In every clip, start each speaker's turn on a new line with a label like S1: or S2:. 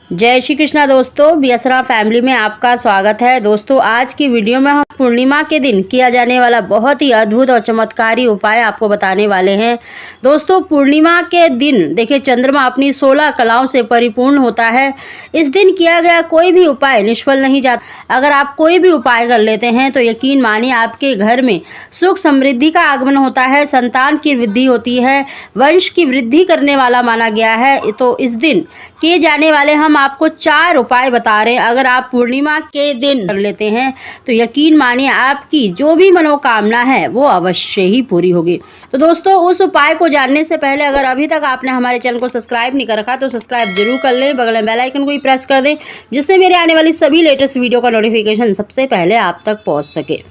S1: जय श्री कृष्णा दोस्तों, बीएसरा फैमिली में आपका स्वागत है। दोस्तों आज की वीडियो में हम पूर्णिमा के दिन किया जाने वाला बहुत ही अद्भुत और चमत्कारी उपाय आपको बताने वाले हैं। दोस्तों पूर्णिमा के दिन देखिए चंद्रमा अपनी 16 कलाओं से परिपूर्ण होता है। इस दिन किया गया कोई भी उपाय निष्फल नहीं जाता। अगर आप कोई भी उपाय कर लेते हैं तो यकीन मानिए आपके घर में सुख समृद्धि का आगमन होता है, संतान की वृद्धि होती है, वंश की वृद्धि करने वाला माना गया है। तो इस दिन किए जाने वाले हम आपको 4 उपाय बता रहे हैं। अगर आप पूर्णिमा के दिन कर लेते हैं तो यकीन मानिए आपकी जो भी मनोकामना है वो अवश्य ही पूरी होगी। तो दोस्तों उस उपाय को जानने से पहले अगर अभी तक आपने हमारे चैनल को सब्सक्राइब नहीं कर रखा तो सब्सक्राइब जरूर कर लें, बगल में बेल आइकन को भी प्रेस कर दें जिससे मेरे आने वाली सभी लेटेस्ट वीडियो का नोटिफिकेशन सबसे पहले आप तक पहुँच सके।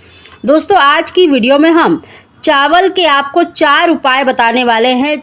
S1: दोस्तों आज की वीडियो में हम चावल के आपको 4 उपाय बताने वाले हैं।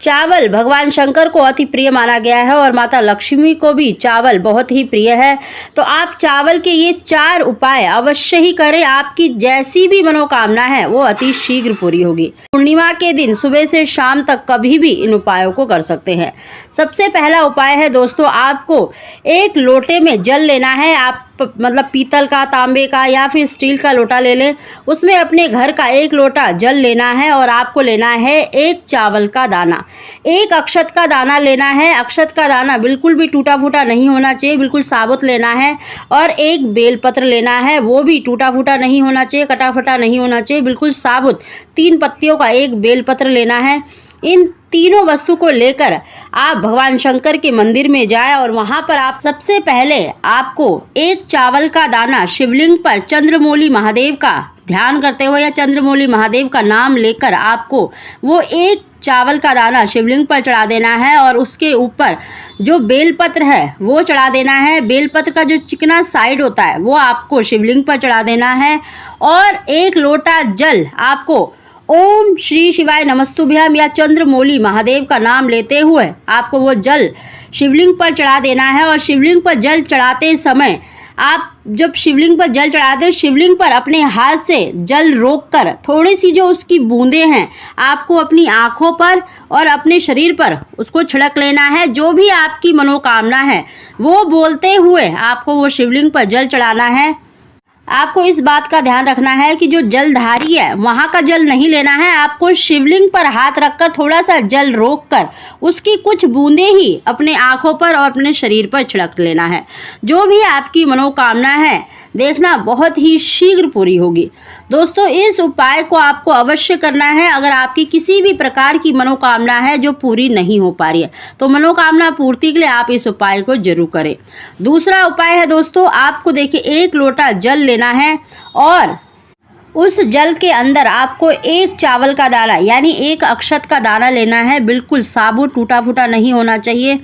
S1: चावल भगवान शंकर को अति प्रिय माना गया है और माता लक्ष्मी को भी चावल बहुत ही प्रिय है। तो आप चावल के ये 4 उपाय अवश्य ही करें, आपकी जैसी भी मनोकामना है वो अति शीघ्र पूरी होगी। पूर्णिमा के दिन सुबह से शाम तक कभी भी इन उपायों को कर सकते हैं। सबसे पहला उपाय है दोस्तों, आपको एक लोटे में जल लेना है। आप मतलब पीतल का, तांबे का या फिर स्टील का लोटा ले लें। उसमें अपने घर का 1 लोटा जल लेना है और आपको लेना है 1 चावल का दाना, 1 अक्षत का दाना लेना है। अक्षत का दाना बिल्कुल भी टूटा फूटा नहीं होना चाहिए, बिल्कुल साबुत लेना है। और 1 बेलपत्र लेना है, वो भी टूटा फूटा नहीं होना चाहिए, कटा फटा नहीं होना चाहिए, बिल्कुल साबुत 3 पत्तियों का 1 बेलपत्र लेना है। इन तीनों वस्तु को लेकर आप भगवान शंकर के मंदिर में जाएं और वहां पर आप सबसे पहले आपको 1 चावल का दाना शिवलिंग पर चंद्रमौली महादेव का ध्यान करते हुए या चंद्रमौली महादेव का नाम लेकर आपको वो 1 चावल का दाना शिवलिंग पर चढ़ा देना है और उसके ऊपर जो बेलपत्र है वो चढ़ा देना है। बेलपत्र का जो चिकना साइड होता है वो आपको शिवलिंग पर चढ़ा देना है और 1 लोटा जल आपको ओम श्री शिवाय नमस्तुभ्यम या चंद्रमौली महादेव का नाम लेते हुए आपको वो जल शिवलिंग पर चढ़ा देना है। और शिवलिंग पर जल चढ़ाते समय आप जब शिवलिंग पर जल चढ़ाते हो शिवलिंग पर अपने हाथ से जल रोककर थोड़ी सी जो उसकी बूंदें हैं आपको अपनी आँखों पर और अपने शरीर पर उसको छिड़क लेना है। जो भी आपकी मनोकामना है वो बोलते हुए आपको वो शिवलिंग पर जल चढ़ाना है। आपको इस बात का ध्यान रखना है कि जो जलधारी है वहां का जल नहीं लेना है। आपको शिवलिंग पर हाथ रखकर थोड़ा सा जल रोककर उसकी कुछ बूंदें ही अपने आंखों पर और अपने शरीर पर छिड़क लेना है। जो भी आपकी मनोकामना है देखना बहुत ही शीघ्र पूरी होगी। दोस्तों इस उपाय को आपको अवश्य करना है। अगर आपकी किसी भी प्रकार की मनोकामना है जो पूरी नहीं हो पा रही है तो मनोकामना पूर्ति के लिए आप इस उपाय को जरूर करें। दूसरा उपाय है दोस्तों, आपको देखिए 1 लोटा जल लेना है और उस जल के अंदर आपको 1 चावल का दाना यानी 1 अक्षत का दाना लेना है। बिल्कुल साबुत टूटा फूटा नहीं होना चाहिए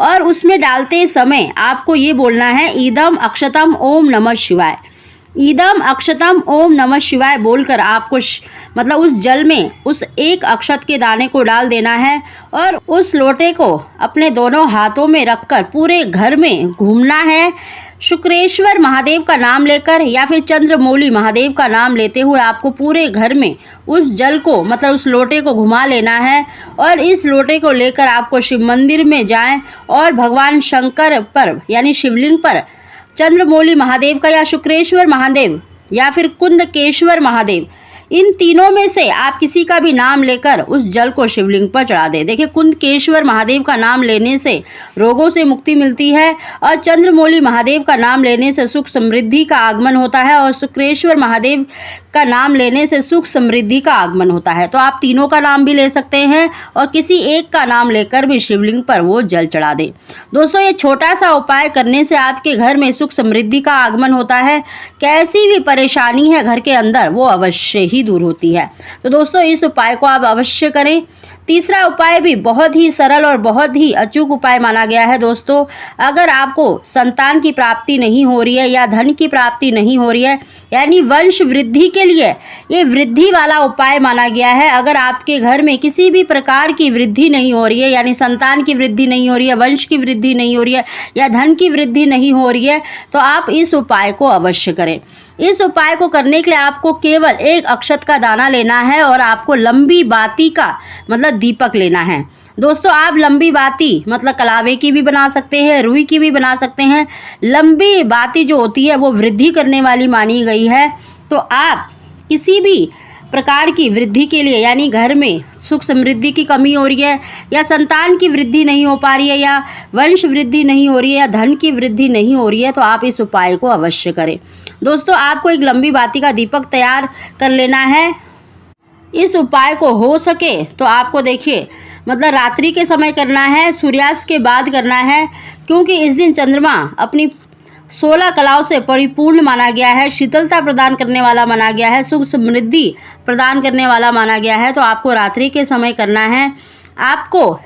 S1: और उसमें डालते समय आपको ये बोलना है ईदम अक्षतम ओम नमः शिवाय। ईदम अक्षतम ओम नमः शिवाय बोलकर आपको मतलब उस जल में उस 1 अक्षत के दाने को डाल देना है और उस लोटे को अपने दोनों हाथों में रखकर पूरे घर में घूमना है। शुक्रेश्वर महादेव का नाम लेकर या फिर चंद्रमौली महादेव का नाम लेते हुए आपको पूरे घर में उस जल को मतलब उस लोटे को घुमा लेना है। और इस लोटे को लेकर आपको शिव मंदिर में जाएं और भगवान शंकर पर यानी शिवलिंग पर चंद्रमौली महादेव का या शुक्रेश्वर महादेव या फिर कुंदकेश्वर महादेव इन तीनों में से आप किसी का भी नाम लेकर उस जल को शिवलिंग पर चढ़ा दें। देखिए कुंदकेश्वर महादेव का नाम लेने से रोगों से मुक्ति मिलती है और चंद्रमौली महादेव का नाम लेने से सुख समृद्धि का आगमन होता है और शुक्रेश्वर महादेव का नाम लेने से सुख समृद्धि का आगमन होता है। तो आप तीनों का नाम भी ले सकते हैं और किसी एक का नाम लेकर भी शिवलिंग पर वो जल चढ़ा दें। दोस्तों ये छोटा सा उपाय करने से आपके घर में सुख समृद्धि का आगमन होता है। कैसी भी परेशानी है घर के अंदर वो अवश्य ही दूर होती है। तो दोस्तों इस उपाय को आप अवश्य करें। तीसरा उपाय भी बहुत ही सरल और बहुत ही अचूक उपाय माना गया है। दोस्तों अगर आपको संतान की प्राप्ति नहीं हो रही है या धन की प्राप्ति नहीं हो रही है यानी वंश वृद्धि के लिए ये वृद्धि वाला उपाय माना गया है। अगर आपके घर में किसी भी प्रकार की वृद्धि नहीं हो रही है यानी संतान की वृद्धि नहीं हो रही है, वंश की वृद्धि नहीं हो रही है या धन की वृद्धि नहीं हो रही है तो आप इस उपाय को अवश्य करें। इस उपाय को करने के लिए आपको केवल 1 अक्षत का दाना लेना है और आपको लंबी बाती का मतलब दीपक लेना है। दोस्तों आप लंबी बाती मतलब कलावे की भी बना सकते हैं, रुई की भी बना सकते हैं। लंबी बाती जो होती है वो वृद्धि करने वाली मानी गई है। तो आप किसी भी प्रकार की वृद्धि के लिए, यानी घर में सुख समृद्धि की कमी हो रही है, या संतान की वृद्धि नहीं हो पा रही है, या वंश वृद्धि नहीं हो रही है, या धन की वृद्धि नहीं हो रही है, तो आप इस उपाय को अवश्य करें। दोस्तों आपको एक लंबी बाती का दीपक तैयार कर लेना है। इस उपाय को हो सके तो आपको देखिए मतलब रात्रि के समय करना है, सूर्यास्त के बाद करना है, क्योंकि इस दिन चंद्रमा अपनी 16 कलाओं से परिपूर्ण माना गया है, शीतलता प्रदान करने वाला माना गया है, सुख समृद्धि प्रदान करने वाला माना गया है। तो आपको रात्रि के समय करना है। आपको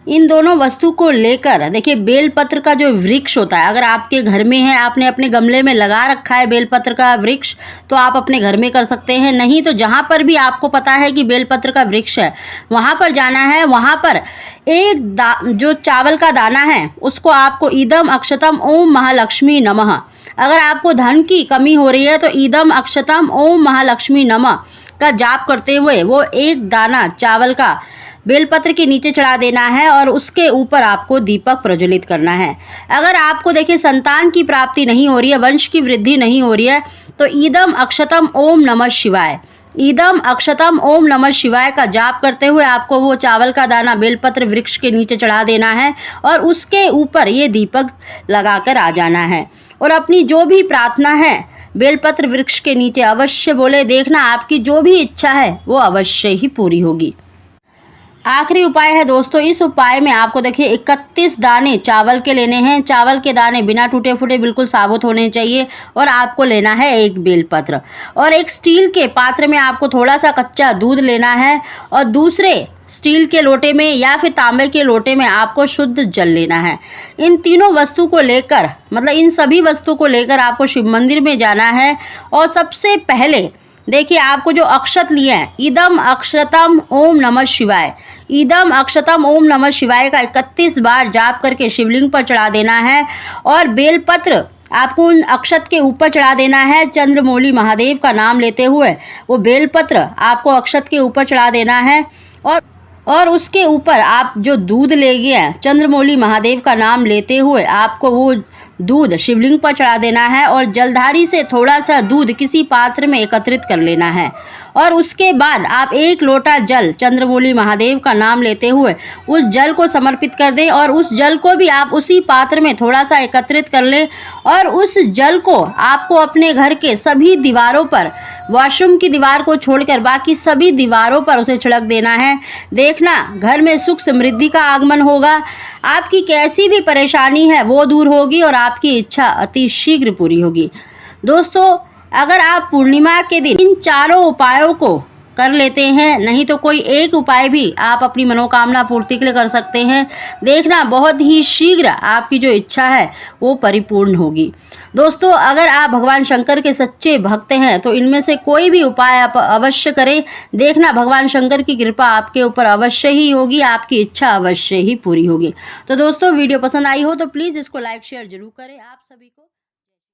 S1: इन दोनों वस्तु को लेकर देखिए, बेलपत्र का जो वृक्ष होता है, अगर आपके घर में है, आपने अपने गमले में लगा रखा है बेलपत्र का वृक्ष, तो आप अपने घर में कर सकते हैं। नहीं तो जहाँ पर भी आपको पता है कि बेलपत्र का वृक्ष है, वहाँ पर जाना है। वहाँ पर एक जो चावल का दाना है उसको आपको ईदम अक्षतम ओम महालक्ष्मी नमः, अगर आपको धन की कमी हो रही है तो ईदम अक्षतम ओम महालक्ष्मी नमः का जाप करते हुए वो एक दाना चावल का बेलपत्र के नीचे चढ़ा देना है और उसके ऊपर आपको दीपक प्रज्वलित करना है। अगर आपको देखिए संतान की प्राप्ति नहीं हो रही है, वंश की वृद्धि नहीं हो रही है, तो ईदम अक्षतम ओम नमः शिवाय, ईदम अक्षतम ओम नमः शिवाय का जाप करते हुए आपको वो चावल का दाना बेलपत्र वृक्ष के नीचे चढ़ा देना है और उसके ऊपर ये दीपक लगाकर आ जाना है। और अपनी जो भी प्रार्थना है बेलपत्र वृक्ष के नीचे अवश्य बोले। देखना आपकी जो भी इच्छा है वो अवश्य ही पूरी होगी। आखिरी उपाय है दोस्तों, इस उपाय में आपको देखिए 31 दाने चावल के लेने हैं। चावल के दाने बिना टूटे फूटे बिल्कुल साबुत होने चाहिए। और आपको लेना है एक बेलपत्र, और एक स्टील के पात्र में आपको थोड़ा सा कच्चा दूध लेना है, और दूसरे स्टील के लोटे में या फिर तांबे के लोटे में आपको शुद्ध जल लेना है। इन तीनों वस्तु को लेकर मतलब इन सभी वस्तु को लेकर आपको शिव मंदिर में जाना है। और सबसे पहले देखिए आपको जो अक्षत लिए हैं, ईदम अक्षतम ओम नमः शिवाय, ईदम अक्षतम ओम नमः शिवाय का 31 बार जाप करके शिवलिंग पर चढ़ा देना है। और बेलपत्र आपको उन अक्षत के ऊपर चढ़ा देना है। चंद्रमौली महादेव का नाम लेते हुए वो बेलपत्र आपको अक्षत के ऊपर चढ़ा देना है। और उसके ऊपर आप जो दूध ले गए हैं, चंद्रमौली महादेव का नाम लेते हुए आपको वो दूध शिवलिंग पर चढ़ा देना है। और जलधारी से थोड़ा सा दूध किसी पात्र में एकत्रित कर लेना है। और उसके बाद आप एक लोटा जल चंद्रमौली महादेव का नाम लेते हुए उस जल को समर्पित कर दें। और उस जल को भी आप उसी पात्र में थोड़ा सा एकत्रित कर लें। और उस जल को आपको अपने घर के सभी दीवारों पर, वॉशरूम की दीवार को छोड़कर बाकी सभी दीवारों पर उसे छिड़क देना है। देखना घर में सुख समृद्धि का आगमन होगा। आपकी कैसी भी परेशानी है वो दूर होगी और आपकी इच्छा अति शीघ्र पूरी होगी। दोस्तों अगर आप पूर्णिमा के दिन इन चारों उपायों को कर लेते हैं, नहीं तो कोई एक उपाय भी आप अपनी मनोकामना पूर्ति के लिए कर सकते हैं। देखना बहुत ही शीघ्र आपकी जो इच्छा है वो परिपूर्ण होगी। दोस्तों अगर आप भगवान शंकर के सच्चे भक्त हैं तो इनमें से कोई भी उपाय आप अवश्य करें। देखना भगवान शंकर की कृपा आपके ऊपर अवश्य ही होगी, आपकी इच्छा अवश्य ही पूरी होगी। तो दोस्तों वीडियो पसंद आई हो तो प्लीज़ इसको लाइक शेयर जरूर करें। आप सभी को